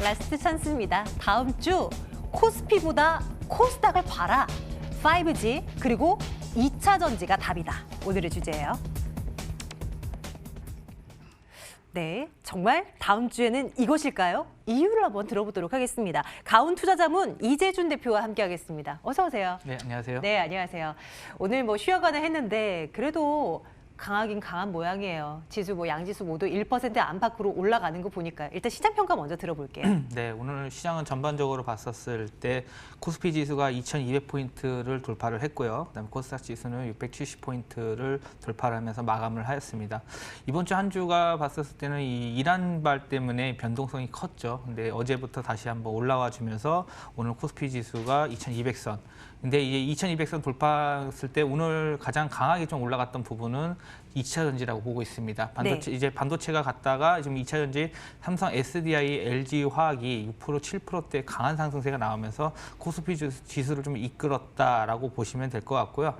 라스트 찬스입니다. 다음 주 코스피보다 코스닥을 봐라. 5G 그리고 2차 전지가 답이다. 오늘의 주제예요. 네, 정말 다음 주에는 이것일까요? 이유를 한번 들어보도록 하겠습니다. 가온투자자문 이재준 대표와 함께하겠습니다. 어서 오세요. 네, 안녕하세요. 네, 안녕하세요. 오늘 쉬어가는 했는데 그래도 강하긴 강한 모양이에요. 지수 양지수 모두 1% 안팎으로 올라가는 거 보니까 일단 시장 평가 먼저 들어볼게요. 네, 오늘 시장은 전반적으로 봤었을 때 코스피 지수가 2200포인트를 돌파를 했고요. 그다음에 코스닥 지수는 670포인트를 돌파를 하면서 마감을 하였습니다. 이번 주 한 주가 봤었을 때는 이 이란발 때문에 변동성이 컸죠. 근데 어제부터 다시 한번 올라와 주면서 오늘 코스피 지수가 2200선. 근데 이제 2200선 돌파했을 때 오늘 가장 강하게 좀 올라갔던 부분은 2차 전지라고 보고 있습니다. 반도체, 네. 이제 반도체가 갔다가 지금 2차 전지 삼성 SDI, LG 화학이 6%, 7%대 강한 상승세가 나오면서 코스피 지수를 좀 이끌었다라고 보시면 될 것 같고요.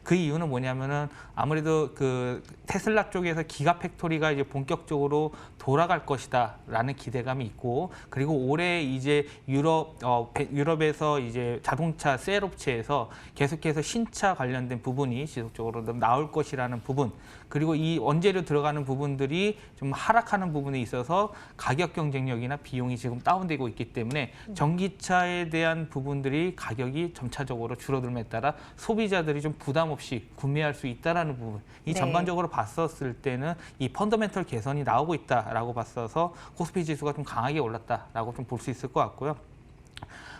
그 이유는 뭐냐면은 아무래도 그 테슬라 쪽에서 기가 팩토리가 이제 본격적으로 돌아갈 것이다라는 기대감이 있고, 그리고 올해 이제 유럽에서 이제 자동차 셀 업체에서 계속해서 신차 관련된 부분이 지속적으로 나올 것이라는 부분, 그리고 이 원재료 들어가는 부분들이 좀 하락하는 부분에 있어서 가격 경쟁력이나 비용이 지금 다운되고 있기 때문에 전기차에 대한 부분들이 가격이 점차적으로 줄어들음에 따라 소비자들이 좀 부담 없이 구매할 수 있다라는 부분, 이 네. 전반적으로 봤었을 때는 이 펀더멘털 개선이 나오고 있다라고 봤어서 코스피 지수가 좀 강하게 올랐다라고 좀 볼 수 있을 것 같고요.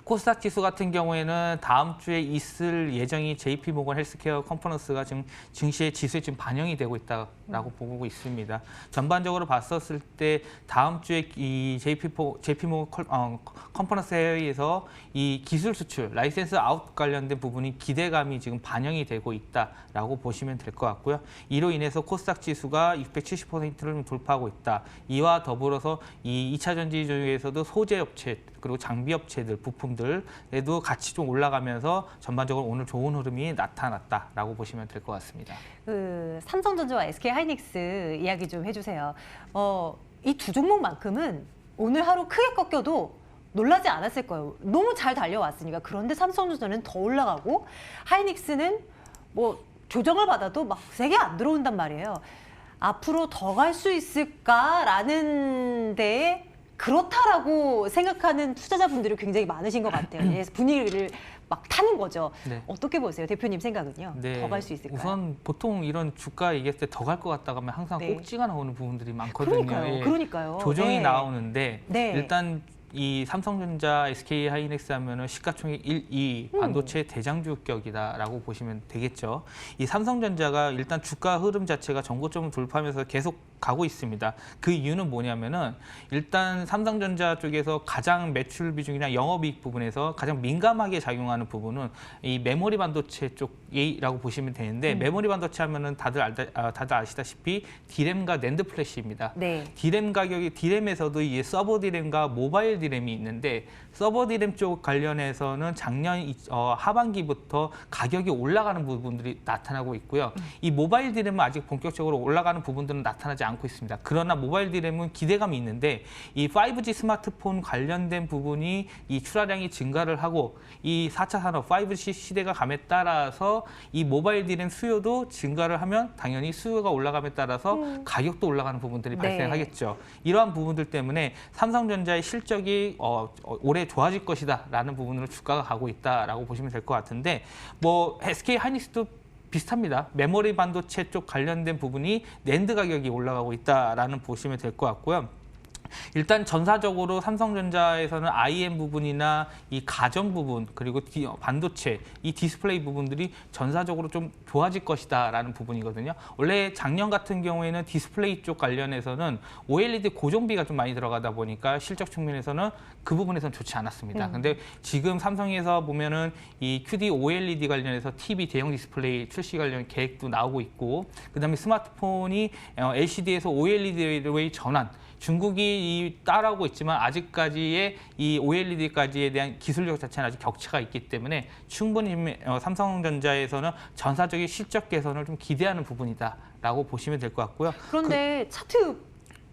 코스닥 지수 같은 경우에는 다음 주에 있을 예정이 JP모건 헬스케어 컨퍼런스가 지금 증시의 지수에 지금 반영이 되고 있다라고 보고 있습니다. 전반적으로 봤었을 때 다음 주에 이 JP모건 컨퍼런스 회의에서 이 기술 수출, 라이센스 아웃 관련된 부분이 기대감이 지금 반영이 되고 있다라고 보시면 될 것 같고요. 이로 인해서 코스닥 지수가 670%를 좀 돌파하고 있다. 이와 더불어서 이 2차 전지 중에서도 소재 업체 그리고 장비 업체들, 부품들에도 같이 좀 올라가면서 전반적으로 오늘 좋은 흐름이 나타났다라고 보시면 될 것 같습니다. 삼성전자와 SK하이닉스 이야기 좀 해주세요. 이 두 종목만큼은 오늘 하루 크게 꺾여도 놀라지 않았을 거예요. 너무 잘 달려왔으니까. 그런데 삼성전자는 더 올라가고 하이닉스는 뭐 조정을 받아도 막 세게 안 들어온단 말이에요. 앞으로 더 갈 수 있을까라는 데에 그렇다라고 생각하는 투자자분들이 굉장히 많으신 것 같아요. 그래서 분위기를 막 타는 거죠. 네. 어떻게 보세요? 대표님 생각은요? 네. 더 갈 수 있을까요? 우선 보통 이런 주가 얘기했을 때 더 갈 것 같다고 하면 항상 네. 꼭지가 나오는 부분들이 많거든요. 그러니까요. 예. 그러니까요. 조정이 네. 나오는데 네. 일단 이 삼성전자, SK하이닉스 하면은 시가총액 1, 2 반도체 대장주격이다라고 보시면 되겠죠. 이 삼성전자가 일단 주가 흐름 자체가 전고점을 돌파하면서 계속 가고 있습니다. 그 이유는 뭐냐면은 일단 삼성전자 쪽에서 가장 매출 비중이나 영업이익 부분에서 가장 민감하게 작용하는 부분은 이 메모리 반도체 쪽이라고 보시면 되는데 메모리 반도체 하면은 다들 아시다시피 디램과 낸드 플래시입니다. 네. 디램 가격이 디램에서도 이제 서버 디램과 모바일 디램이 있는데 서버 디램 쪽 관련해서는 작년 하반기부터 가격이 올라가는 부분들이 나타나고 있고요. 이 모바일 디램은 아직 본격적으로 올라가는 부분들은 나타나지 않고 있습니다. 그러나 모바일 디램은 기대감이 있는데 이 5G 스마트폰 관련된 부분이 이 출하량이 증가를 하고 이 4차 산업 5G 시대가 감에 따라서 이 모바일 디램 수요도 증가를 하면 당연히 수요가 올라감에 따라서 가격도 올라가는 부분들이 네. 발생하겠죠. 이러한 부분들 때문에 삼성전자의 실적이 올해 좋아질 것이다라는 부분으로 주가가 가고 있다라고 보시면 될 것 같은데 뭐 SK하이닉스도 비슷합니다. 메모리 반도체 쪽 관련된 부분이 낸드 가격이 올라가고 있다라는 보시면 될 것 같고요. 일단 전사적으로 삼성전자에서는 IM 부분이나 이 가전 부분 그리고 반도체, 이 디스플레이 부분들이 전사적으로 좀 좋아질 것이다라는 부분이거든요. 원래 작년 같은 경우에는 디스플레이 쪽 관련해서는 OLED 고정비가 좀 많이 들어가다 보니까 실적 측면에서는 그 부분에서는 좋지 않았습니다. 근데 지금 삼성에서 보면은 이 QD OLED 관련해서 TV 대형 디스플레이 출시 관련 계획도 나오고 있고, 그다음에 스마트폰이 LCD에서 OLED의 전환, 중국이 따라오고 있지만 아직까지의 이 OLED까지에 대한 기술력 자체는 아직 격차가 있기 때문에 충분히 삼성전자에서는 전사적인 실적 개선을 좀 기대하는 부분이다라고 보시면 될 것 같고요. 그런데 차트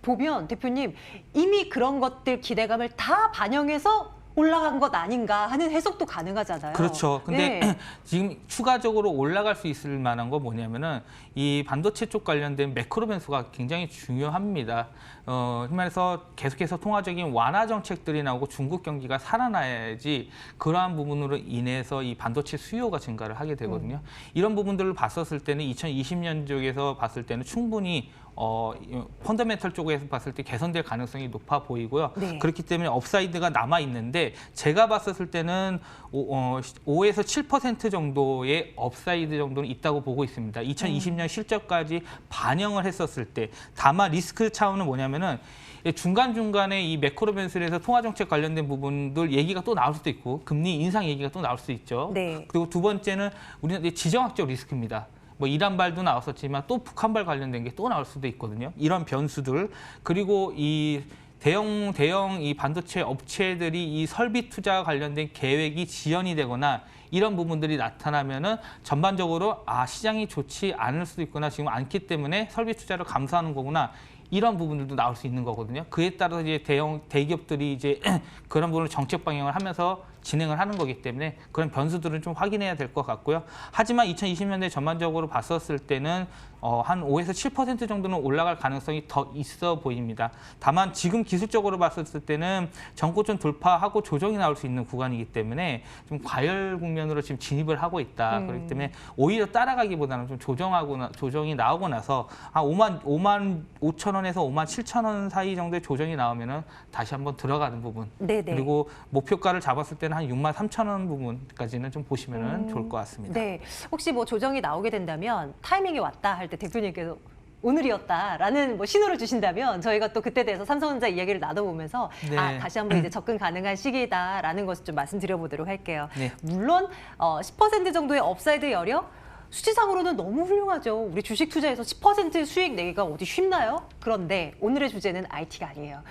보면 대표님 이미 그런 것들 기대감을 다 반영해서 올라간 것 아닌가 하는 해석도 가능하잖아요. 그렇죠. 근데 네. 지금 추가적으로 올라갈 수 있을 만한 건 뭐냐면은 이 반도체 쪽 관련된 매크로 변수가 굉장히 중요합니다. 말해서 계속해서 통화적인 완화 정책들이 나오고 중국 경기가 살아나야지 그러한 부분으로 인해서 이 반도체 수요가 증가를 하게 되거든요. 이런 부분들을 봤었을 때는 2020년 쪽에서 봤을 때는 충분히 펀더멘털 쪽에서 봤을 때 개선될 가능성이 높아 보이고요. 네. 그렇기 때문에 업사이드가 남아 있는데 제가 봤었을 때는 5에서 7% 정도의 업사이드 정도는 있다고 보고 있습니다. 2020년 실적까지 반영을 했었을 때 다만 리스크 차원은 뭐냐면은 중간중간에 이 매크로 변수에서 통화정책 관련된 부분들 얘기가 또 나올 수도 있고 금리 인상 얘기가 또 나올 수 있죠. 네. 그리고 두 번째는 우리는 지정학적 리스크입니다. 뭐 이란발도 나왔었지만 또 북한발 관련된 게 또 나올 수도 있거든요. 이런 변수들 그리고 이 대형 이 반도체 업체들이 이 설비 투자 관련된 계획이 지연이 되거나 이런 부분들이 나타나면은 전반적으로 시장이 좋지 않을 수도 있구나 지금 않기 때문에 설비 투자를 감소하는 거구나. 이런 부분들도 나올 수 있는 거거든요. 그에 따라서 이제 대기업들이 이제 그런 부분을 정책 방향을 하면서 진행을 하는 거기 때문에 그런 변수들은 좀 확인해야 될 것 같고요. 하지만 2020년대 전반적으로 봤었을 때는 한 5에서 7% 정도는 올라갈 가능성이 더 있어 보입니다. 다만 지금 기술적으로 봤었을 때는 전고점 돌파하고 조정이 나올 수 있는 구간이기 때문에 좀 과열 국면으로 지금 진입을 하고 있다. 그렇기 때문에 오히려 따라가기보다는 좀 조정이 나오고 나서 한 5만 5천 원에서 5만 7천 원 사이 정도의 조정이 나오면은 다시 한번 들어가는 부분. 네네. 그리고 목표가를 잡았을 때는 한 6만 3천 원 부분까지는 좀 보시면은 좋을 것 같습니다. 네. 혹시 뭐 조정이 나오게 된다면 타이밍이 왔다 할 때 대표님께서 오늘이었다라는 뭐 신호를 주신다면 저희가 또 그때 대해서 삼성전자 이야기를 나눠보면서 네. 다시 한번 이제 접근 가능한 시기다라는 것을 좀 말씀드려보도록 할게요. 네. 물론 10% 정도의 업사이드 여력 수치상으로는 너무 훌륭하죠. 우리 주식 투자에서 10% 수익 내기가 어디 쉽나요? 그런데 오늘의 주제는 IT가 아니에요.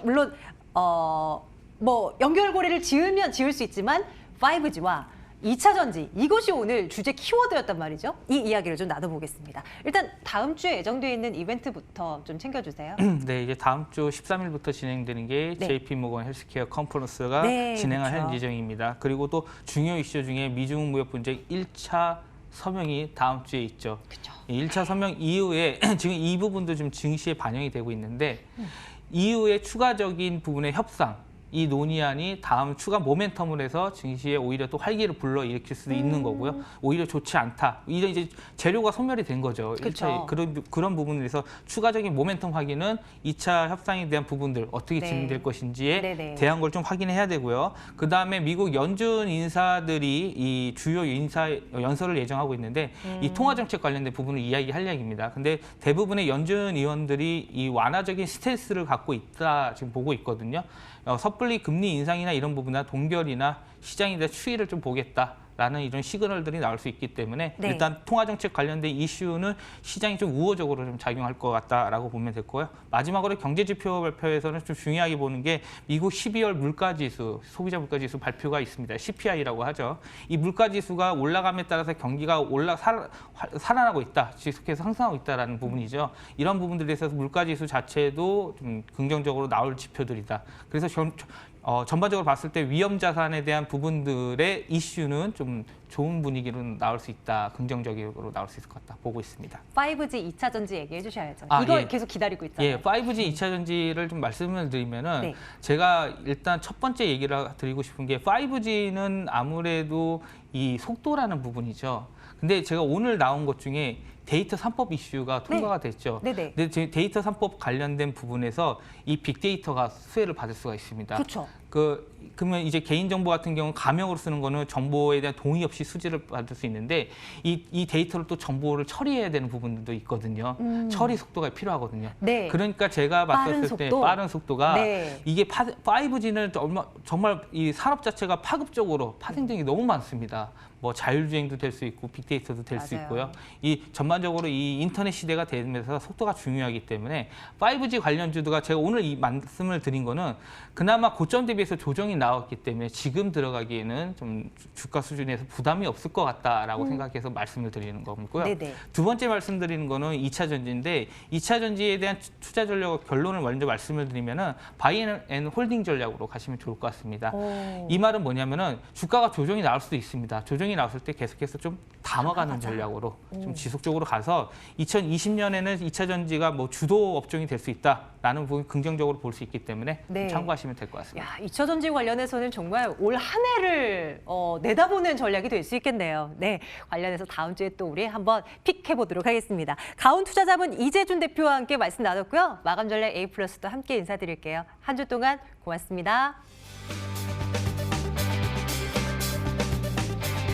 물론 뭐 연결고리를 지으면 지을 수 있지만 5G와 2차 전지 이것이 오늘 주제 키워드였단 말이죠. 이 이야기를 좀 나눠보겠습니다. 일단 다음 주에 예정되어 있는 이벤트부터 좀 챙겨주세요. 네, 이제 다음 주 13일부터 진행되는 게 네. JP모건 헬스케어 컨퍼런스가 네, 진행을 그렇죠. 할 예정입니다. 그리고 또 중요 이슈 중에 미중 무역 분쟁 1차 서명이 다음 주에 있죠. 그렇죠. 1차 서명 이후에 지금 이 부분도 지금 증시에 반영이 되고 있는데 이후에 추가적인 부분의 협상 이 논의안이 다음 추가 모멘텀을 해서 증시에 오히려 또 활기를 불러일으킬 수도 있는 거고요. 오히려 좋지 않다. 이런 이제 재료가 소멸이 된 거죠. 그렇죠. 1차 그런 부분에서 추가적인 모멘텀 확인은 2차 협상에 대한 부분들 어떻게 네. 진행될 것인지에 네네. 대한 걸 좀 확인해야 되고요. 그다음에 미국 연준 인사들이 이 주요 연설을 예정하고 있는데 이 통화 정책 관련된 부분을 이야기할 이야기입니다. 근데 대부분의 연준 의원들이 이 완화적인 스탠스를 갖고 있다 지금 보고 있거든요. 섣불리 금리 인상이나 이런 부분이나 동결이나 시장에 대한 추이를 좀 보겠다라는 이런 시그널들이 나올 수 있기 때문에 네. 일단 통화정책 관련된 이슈는 시장이 좀 우호적으로 좀 작용할 것 같다라고 보면 될 거고요. 마지막으로 경제지표 발표에서는 좀 중요하게 보는 게 미국 12월 물가지수, 소비자 물가지수 발표가 있습니다. CPI라고 하죠. 이 물가지수가 올라감에 따라서 경기가 살아나고 있다, 지속해서 상승하고 있다라는 부분이죠. 이런 부분들에 있어서 물가지수 자체도 좀 긍정적으로 나올 지표들이다. 그래서 전반적으로 봤을 때 위험 자산에 대한 부분들의 이슈는 좀 좋은 분위기로 나올 수 있다, 긍정적으로 나올 수 있을 것 같다 보고 있습니다. 5G 2차 전지 얘기해 주셔야죠. 이걸 예. 계속 기다리고 있잖아요. 예, 5G 2차 전지를 좀 말씀을 드리면은 네. 제가 일단 첫 번째 얘기를 드리고 싶은 게 5G는 아무래도 이 속도라는 부분이죠. 근데 제가 오늘 나온 것 중에 데이터 3법 이슈가 통과가 됐죠. 네네. 근데 지금 데이터 3법 관련된 부분에서 이 빅데이터가 수혜를 받을 수가 있습니다. 그렇죠. 그러면 이제 개인정보 같은 경우는 가명으로 쓰는 거는 정보에 대한 동의 없이 수지를 받을 수 있는데 이 데이터를 또 정보를 처리해야 되는 부분들도 있거든요. 처리 속도가 필요하거든요. 네. 그러니까 제가 빠른 봤을 때 속도. 빠른 속도가 네. 이게 5G는 정말 이 산업 자체가 파급적으로 파생된 게 너무 많습니다. 뭐 자율주행도 될 수 있고 빅데이터도 될 수 맞아요. 있고요. 이 전반적으로 이 인터넷 시대가 되면서 속도가 중요하기 때문에 5G 관련주도가 제가 오늘 이 말씀을 드린 거는 그나마 고점 대비해서 조정이 나왔기 때문에 지금 들어가기에는 좀 주가 수준에서 부담이 없을 것 같다라고 생각해서 말씀을 드리는 거고요. 네네. 두 번째 말씀드리는 거는 2차 전지인데 2차 전지에 대한 투자 전략 결론을 먼저 말씀을 드리면은 바이 앤 홀딩 전략으로 가시면 좋을 것 같습니다. 오. 이 말은 뭐냐면은 주가가 조정이 나올 수도 있습니다. 조정이 나왔을 때 계속해서 좀 담아가는 전략으로 좀 지속적으로 가서 2020년에는 2차 전지가 뭐 주도 업종이 될 수 있다라는 부분 긍정적으로 볼 수 있기 때문에 네. 참고하시면 될 것 같습니다. 야, 2차 전지 관련해서는 정말 올 한 해를 내다보는 전략이 될 수 있겠네요. 네, 관련해서 다음 주에 또 우리 한번 픽해 보도록 하겠습니다. 가온 투자자분 이재준 대표와 함께 말씀 나눴고요. 마감 전략 A+도 함께 인사드릴게요. 한 주 동안 고맙습니다.